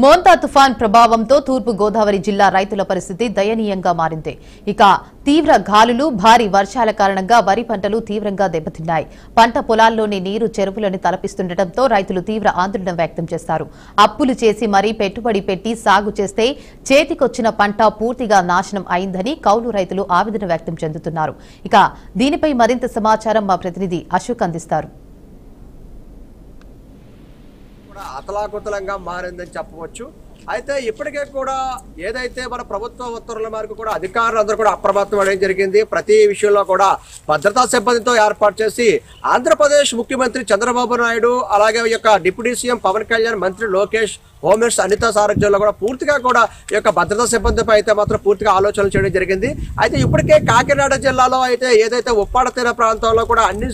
మోంతా తుఫాన్ ప్రభావంతో తూర్పు గోదావరి జిల్లా రైతుల పరిస్థితి దయనీయంగా మారింది. ఇక తీవ్ర గాలులు, భారీ వర్షాల కారణంగా వరి పంటలు తీవ్రంగా దెబ్బతిన్నాయి. పంట పొలాల్లోని నీరు చెరువులను తలపిస్తుండటంతో రైతులు తీవ్ర ఆందోళన వ్యక్తం చేస్తారు. అప్పులు చేసి మరీ పెట్టుబడి పెట్టి సాగు చేస్తే చేతికొచ్చిన పంట పూర్తిగా నాశనం అయిందని కౌలు రైతులు ఆవేదన వ్యక్తం చెందుతున్నారు. ఇక దీనిపై మరింత సమాచారం మా ప్రతినిధి అశోక్ అందిస్తారు. అతలాకుతలంగా మారిందని చెప్పవచ్చు. అయితే ఇప్పటికే కూడా ఏదైతే మన ప్రభుత్వ ఉత్తర్వుల మేరకు కూడా అధికారులందరూ కూడా అప్రమత్తం అనేది జరిగింది. ప్రతి విషయంలో కూడా భద్రతా సిబ్బందితో ఏర్పాటు చేసి ఆంధ్రప్రదేశ్ ముఖ్యమంత్రి చంద్రబాబు నాయుడు, అలాగే ఈ యొక్క డిప్యూటీ సీఎం పవన్ కళ్యాణ్, మంత్రి లోకేష్, హోమ్ మినిస్టర్ అనిత సారథ్యంలో కూడా పూర్తిగా కూడా ఈ యొక్క భద్రతా సిబ్బందిపై అయితే మాత్రం పూర్తిగా ఆలోచనలు చేయడం జరిగింది. అయితే ఇప్పటికే కాకినాడ జిల్లాలో అయితే ఏదైతే ఉప్పాడ తీర ప్రాంతంలో కూడా అన్ని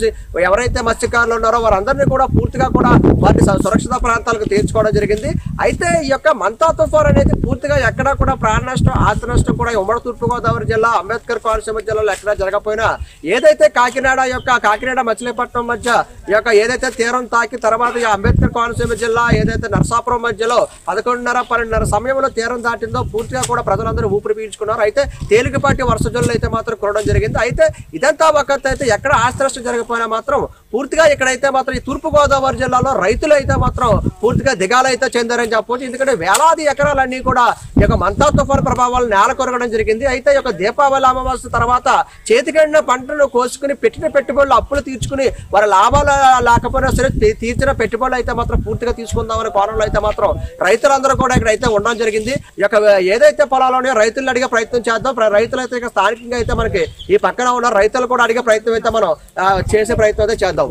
ఎవరైతే మత్స్యకారులు ఉన్నారో వారందరినీ కూడా పూర్తిగా కూడా వారిని సురక్షిత ప్రాంతాలకు తీర్చుకోవడం జరిగింది. అయితే ఈ యొక్క మంతా తుఫాన్ అనేది పూర్తిగా ఎక్కడా కూడా ప్రాణ నష్టం, ఆస్తి నష్టం కూడా ఉమ్మడి తూర్పుగోదావరి జిల్లా, అంబేద్కర్ కోనసీమ జిల్లాలో ఎక్కడా జరగకపోయినా ఏదైతే కాకినాడ మచిలీపట్నం మధ్య ఈ యొక్క ఏదైతే తీరం తాకి తర్వాత అంబేద్కర్ కోనసీమ జిల్లా ఏదైతే నరసాపురం మధ్యలో 11:30 సమయంలో తీరం దాటిందో పూర్తిగా కూడా ప్రజలందరూ ఊపిరి పీల్చుకున్నారు. అయితే తేలికపాటి వర్ష జల్లులు అయితే మాత్రం కురవడం జరిగింది. అయితే ఇదంతా ఒక్కత అయితే ఎక్కడ ఆస్తి నష్టం జరగకపోయినా మాత్రం పూర్తిగా ఇక్కడైతే మాత్రం ఈ తూర్పుగోదావరి జిల్లాలో రైతులు అయితే మాత్రం పూర్తిగా దిగాలైతే చెందారని చెప్పవచ్చు. ఎందుకంటే వేలాది ఎకరాలన్నీ కూడా ఈ యొక్క మంతా తుఫాన్ ప్రభావాలు నేల కొరగడం జరిగింది. అయితే ఈ యొక్క దీపావళి అమావాస్య తర్వాత చేతికెండిన పంటను కోసుకుని పెట్టిన పెట్టుబడులు అప్పులు తీర్చుకుని వారి లాభాలు లేకపోయినా సరే తీర్చిన పెట్టుబడులు అయితే మాత్రం పూర్తిగా తీసుకుందామనే కోణంలో అయితే మాత్రం రైతులందరూ కూడా ఇక్కడ అయితే ఉండడం జరిగింది. ఈ యొక్క ఏదైతే పొలాలోనే రైతులను అడిగే ప్రయత్నం చేద్దాం. రైతులు అయితే ఇక స్థానికంగా అయితే మనకి ఈ పక్కన ఉన్న రైతులు కూడా అడిగే ప్రయత్నం అయితే మనం చేసే ప్రయత్నం అయితే చేద్దాం.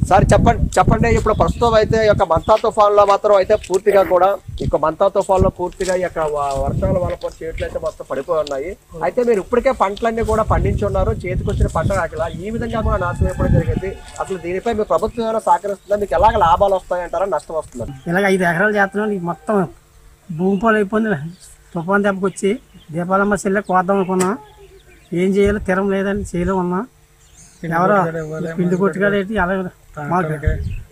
సార్ చెప్పండి ఇప్పుడు ప్రస్తుతం అయితే ఈ యొక్క మంతా తుఫాన్ లో మాత్రం అయితే పూర్తిగా కూడా మంతా తుఫాన్ లో పూర్తిగా ఈ యొక్క వర్షాల వల్ల చెట్లు అయితే మొత్తం పడిపోయి ఉన్నాయి. అయితే మీరు ఇప్పటికే పంటలన్నీ కూడా పండించున్నారు, చేతికి వచ్చిన పంట రాకలా ఈ విధంగా కూడా నాశనం ఎప్పుడు జరిగింది. అసలు దీనిపై మీ ప్రభుత్వం ఏమైనా సహకరిస్తుందా? మీకు ఎలాగ లాభాలు వస్తాయంటారా, నష్టం వస్తుందా? ఇలాగ 5 ఎకరాలు చేస్తున్నాం. మొత్తం భూమి పాలు అయిపోయింది. తుఫాన్ దెబ్బకి వచ్చి దీపాలమ్మ చెల్లె కోద్దాం అనుకున్నాం. ఏం చేయాలో తిరం లేదని చేయలేం ఉన్నా. ఎవరో పిండి కొట్టుకాడేటి అలా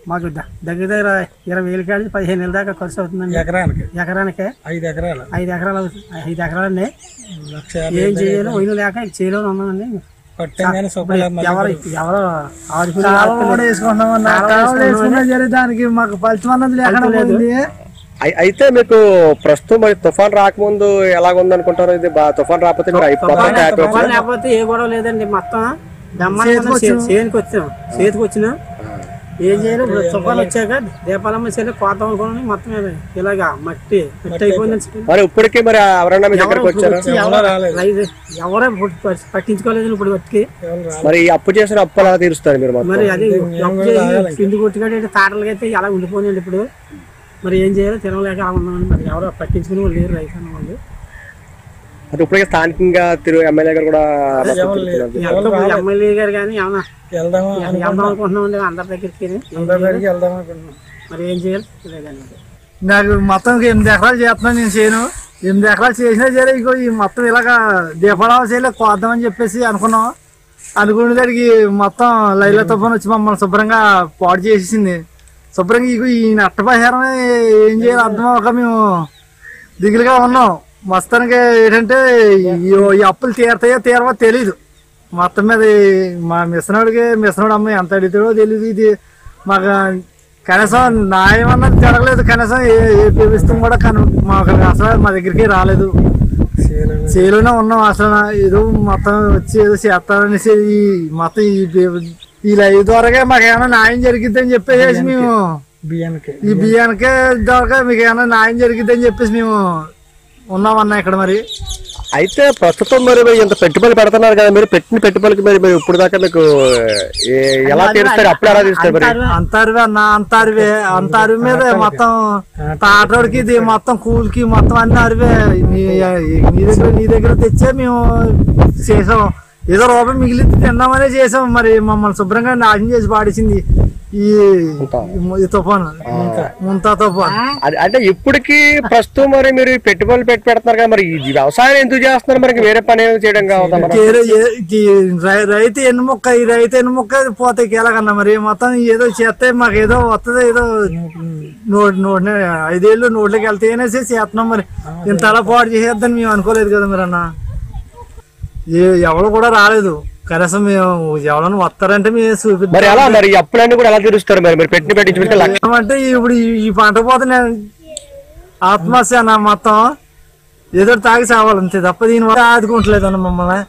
మాకు దగ్గర 20,000 కాడి 15,000 దాకా ఖర్చు అవుతుందండి. ఎకరానికి 5 ఎకరాలండి. ఏం చేయాలో వైను లేక చేయలేని ఉన్నామండి. దానికి మాకు ఫలితం అన్నది లేకుండా. అయితే మీకు ప్రస్తుతం తుఫాన్ రాకముందు ఎలాగుంది అనుకుంటారు? ఇది తుఫాన్ రాకపోతే లేకపోతే ఏ గొడవ లేదండి. మొత్తం చేతికి వచ్చిన ఏం చేయాలి. తుఫాన్ వచ్చాక దీపాలమ్మ చెల్లి కోద్దాం అనుకున్నాను. మొత్తం ఇలాగా మట్టి అయిపోయింది. ఇప్పటికీ మరి ఎవరే పట్టించుకోలేదు. ఇప్పుడు బతికి మరి అప్పు చేసిన అప్పు అలా తీరుస్తారు మీరు? మరి అది పిండి కొట్టుకాడ తాటలకి అయితే అలా ఉండిపోయిందండి. ఇప్పుడు మరి ఏం చేయాలో తినలేక అలా ఉన్నామని మరి ఎవరో పట్టించుకుని వాళ్ళు లేరు రైతు అన్న వాళ్ళు. అంటే ఇప్పటికే స్థానికంగా ఎమ్మెల్యే గారు కూడా ఎమ్మెల్యే గారు కానీ ఏమన్నా వెళ్దాం అనుకుంటున్నామండి. అందరి దగ్గరికి వెళ్దాం అనుకుంటున్నాం. మరి ఏం చేయాలి లేదండి. నాకు మొత్తం 8 ఎకరాలు చేస్తున్నాను నేను. చేయను 8 ఎకరాలు చేసినా సరే ఇగో ఈ మొత్తం ఇలాగా దీపావళి చేయలే కోద్దామని చెప్పేసి అనుకున్నాం. అనుకునేదానికి మొత్తం లైలా తుఫాన్ వచ్చి మమ్మల్ని శుభ్రంగా పాడు చేసేసింది. శుభ్రంగా ఇగో ఈ నష్టపరిహారం ఏం చేయాలి అర్థం అవ్వక మేము దిగులుగా ఉన్నాం. మొత్తానికి ఏంటంటే ఈ అప్పులు తీరవో తెలీదు. మొత్తం మీద మా మిషనోడు అమ్మాయి ఎంత అడుగుతాడో తెలీదు. ఇది మాకు కనీసం న్యాయం అన్నది జరగలేదు. కనీసం ఏ ప్రభుత్వం కూడా మాకు అసలు మా దగ్గరికి రాలేదు. చేలోనే ఉన్నాం. అసలు ఏదో మొత్తం వచ్చి ఏదో చేస్తారనేసి మొత్తం ఈ లైవ్ ద్వారా మాకు ఏమైనా న్యాయం జరిగిద్దని చెప్పేసి మేము ఈ బియ్యానికే ద్వారా మీకు ఏమైనా న్యాయం జరిగిద్దని చెప్పేసి మేము ఉన్నామన్నా ఇక్కడ. మరి అయితే ప్రస్తుతం మరి ఇంత పెట్టుబడి పెడుతున్నారు కదా, మీరు పెట్టిన పెట్టుబడికి మరి ఇప్పుడు దాకా మీకు ఎలా తీరుస్తారు? అప్పుడు ఎలా తీస్తారు? అంతారువే అన్న, అంతారువే మీద మొత్తం తాటోడికి ఇది మొత్తం కూలికి మొత్తం అన్ని అరివే. నీ దగ్గర తెచ్చే మేము చేసాం. ఏదో రూపాయి మిగిలి తిన్నామనే చేసాం. మరి మమ్మల్ని శుభ్రంగా నాశనం చేసి పాడేసింది ఈ తుఫాను ముంతా తుఫాను. అంటే ఇప్పటికి ప్రస్తుతం మరి మీరు పెట్టుబడులు పెడుతున్నారు కదా, మరి ఈ వ్యవసాయం ఎందుకు చేస్తున్నారు? మరి వేరే పని చేయడం కావద్దా? రైతు ఎన్నుముక్క ఈ రైతు ఎన్నుముక్క పోతే ఎలాగన్నా మరి మొత్తం ఏదో చేస్తే మాకు ఏదో వస్తుంది, ఏదో 5 ఏళ్ళు నోట్లోకి వెళ్తాయి అనేసి చేస్తున్నాం. మరి ఇంత అలా పాటు చేసేద్దని మేము అనుకోలేదు కదా మరి అన్న. ఎవరు కూడా రాలేదు కనీసం. మేము ఎవరైనా వస్తారంటే మేము చూపిద్దాం. మరి ఎలా మరి అప్పులన్నీ కూడా ఎలా తీరుస్తారు? మరి పెట్టించుకుంటే లక్ష్యం అంటే ఇప్పుడు ఈ పంట పోతే ఆత్మహత్య అన్న మొత్తం ఏదో తాగి సావాలి అంతే తప్ప దీని వల్ల ఆదుకుంటలేదు అన్న మమ్మల్ని.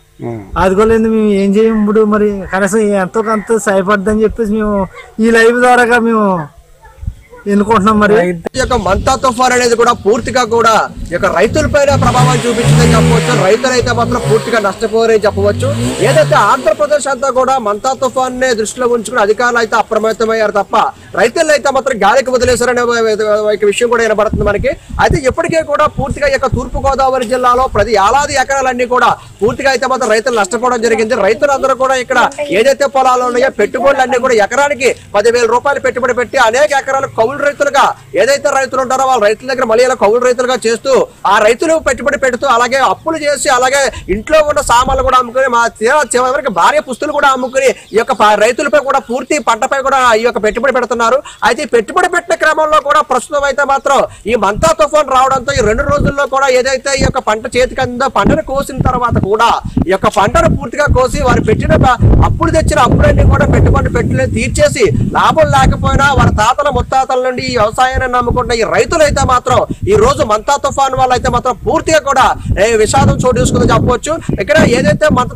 ఆదుకోలేదు మేము ఏం చేయం ఇప్పుడు. మరి కనీసం ఎంతో కొంత సహాయపడదని చెప్పేసి మేము ఈ లైవ్ ద్వారాగా మేము ఎన్నుకుంటున్నాం. మరి ఈ యొక్క మంతా తుఫాన్ అనేది కూడా పూర్తిగా కూడా ఈ యొక్క రైతులపైన ప్రభావం చూపించిందని చెప్పవచ్చు. రైతులైతే మాత్రం పూర్తిగా నష్టపోరని చెప్పవచ్చు. ఏదైతే ఆంధ్రప్రదేశ్ అంతా కూడా మంతా తుఫాన్ నే దృష్టిలో ఉంచుకుని అధికారులు అయితే అప్రమత్తమయ్యారు తప్ప రైతులు అయితే మాత్రం గాలికి వదిలేశారనే విషయం కూడా వినబడుతుంది మనకి. అయితే ఇప్పటికే కూడా పూర్తిగా ఈ యొక్క తూర్పు గోదావరి జిల్లాలో ప్రతి ఏలాది ఎకరాలన్నీ కూడా పూర్తిగా అయితే మాత్రం రైతులు నష్టపోవడం జరిగింది. రైతులందరూ కూడా ఇక్కడ ఏదైతే పొలాలు ఉన్నాయో పెట్టుబడులన్నీ కూడా ఎకరానికి 10,000 రూపాయలు పెట్టుబడి పెట్టి అనేక ఎకరాలు కౌలు రైతులుగా ఏదైతే రైతులు ఉంటారో వాళ్ళ రైతుల దగ్గర మళ్ళీ ఇలా కౌలు రైతులుగా చేస్తూ ఆ రైతులు పెట్టుబడి పెడుతూ అలాగే అప్పులు చేసి అలాగే ఇంట్లో ఉన్న సామాన్లు కూడా అమ్ముకుని మా చివరికి భార్య పుస్తులు కూడా అమ్ముకుని ఈ యొక్క రైతులపై కూడా పూర్తి పంటపై కూడా ఈ యొక్క పెట్టుబడి పెడుతున్నారు. అయితే ఈ పెట్టుబడి పెట్టిన క్రమంలో కూడా ప్రస్తుతం అయితే మాత్రం ఈ మంతా తుఫాన్ రావడంతో ఈ 2 రోజుల్లో కూడా ఏదైతే ఈ యొక్క పంట చేతికి అందో పంటను కోసిన తర్వాత కూడా ఈ యొక్క పంటను పూర్తిగా కోసి వారు పెట్టిన అప్పుడు తెచ్చిన అప్పులన్నీ కూడా పెట్టుబడి పెట్టులే తీర్చేసి లాభం లేకపోయినా వారి తాతల ముత్తాతల నుండి ఈ వ్యవసాయాన్ని నమ్ముకుంటున్న ఈ రైతులైతే మాత్రం ఈ రోజు మంతా తుఫాన్ వల్ల అయితే మాత్రం పూర్తిగా కూడా విషాదం చోటు చేసుకుందని చెప్పవచ్చు. ఇక్కడ ఏదైతే మంతా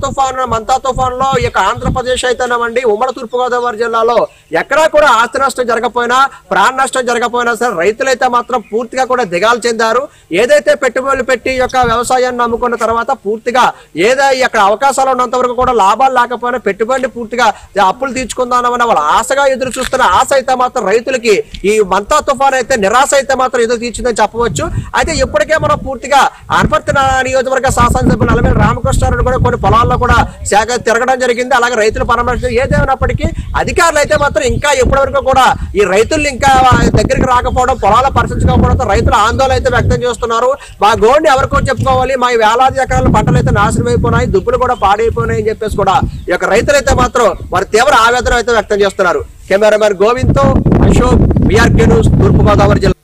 తుఫాన్ లో ఈ యొక్క ఆంధ్రప్రదేశ్ అయితేనేమండి ఉమ్మడి తూర్పుగోదావరి జిల్లాలో ఎక్కడా కూడా ఆస్తి నష్టం జరగకపోయినా ప్రాణ నష్టం జరగకపోయినా సరే రైతులైతే మాత్రం పూర్తిగా కూడా దిగాలు చెందారు. ఏదైతే పెట్టుబడులు పెట్టి ఈ యొక్క వ్యవసాయాన్ని నమ్ముకున్న తర్వాత పూర్తిగా ఏదైతే అక్కడ అవకాశాలు ఉన్నంత వరకు కూడా లాభాలు లేకపోయినా పెట్టుబడిని పూర్తిగా అప్పులు తీర్చుకుందామని వాళ్ళు ఆశగా ఎదురు చూస్తున్న ఆశ అయితే మాత్రం రైతులకి ఈ మంతా తుఫాన్ అయితే నిరాశ అయితే మాత్రం ఎదురు తీర్చిందని చెప్పవచ్చు. అయితే ఇప్పటికే మనం పూర్తిగా అనపర్తి నియోజకవర్గ శాసనసభ్యులు నలమేల రామకృష్ణారెడ్డి కూడా కొన్ని పొలాల్లో కూడా శాఖ తిరగడం జరిగింది. అలాగే రైతులు పరామర్శ ఏదేమైనప్పటికీ అధికారులు అయితే మాత్రం ఇంకా ఇప్పటి వరకు కూడా ఈ రైతులు ఇంకా దగ్గరికి రాకపోవడం పొలాలు పరిశీలించకపోవడంతో రైతులు ఆందోళన అయితే వ్యక్తం చేస్తున్నారు. మా గోడిని ఎవరికో చెప్పుకోవాలి, మా వేలాది ఎకరాల పంటలు అయితే నాశనం అయిపోయినాయి, దుబ్బులు కూడా పాడైపోయినాయి అని చెప్పేసి కూడా ఈ యొక్క రైతులైతే మాత్రం వారి తీవ్ర ఆవేదన అయితే వ్యక్తం చేస్తున్నారు. కెమెరామెన్ గోవింద్ తో అశోక్, BRK న్యూస్, తూర్పుగోదావరి జిల్లా.